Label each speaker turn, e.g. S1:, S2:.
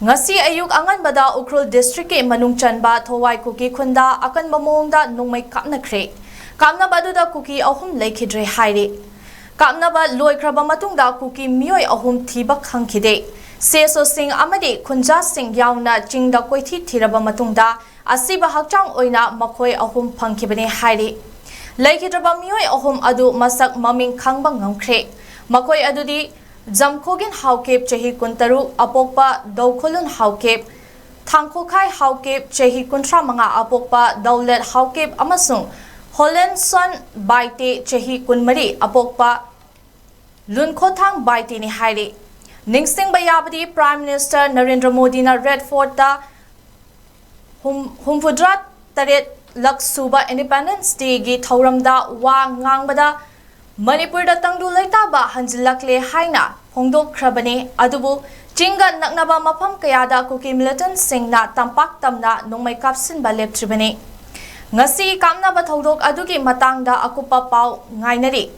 S1: Ngasi ayuk anganbada Ukrul District ke manung chanba Thowai Kuki khunda akanba mongda nongmai kapnakhre. Kamnaba aduda Kuki ahum leikhidre haire. Kamnaba loikraba matungda Kuki mioi ahum thiba khangkhide. Seso sing amadi khunja sing yauna chingda koithi thiraba matungda asiba hakchang oina makhoi ahum phangkhibane haire. Leikhidaba mioi ahum adu masak maming khangba ngamkhre. Makhoi adudi Zamkogin Haukep Chehi Kuntaru Apokpa Daukolun Haukep Thangkokai Haukep Chehi Kuntra Manga Apokpa Daulet Haukep Amasung Holenson Baite Chehi Kunmari Apokpa Lunkothang Baite ni Hairi Ningsting Bayabadi Prime Minister Narendra Modi na Red Fort ta Humfudrat Taret Laksuba Independence Day gi Thauramda wa ngangbada Manipur da tangdu laitaba hanjilakle haina hongdok khrabane adubu chinga naknaba mafam kayada Kuki militant singna tampak tamna nongmai kapsin balep tribane ngasi kamna ba thodok adugi matangda akupa pau ngainari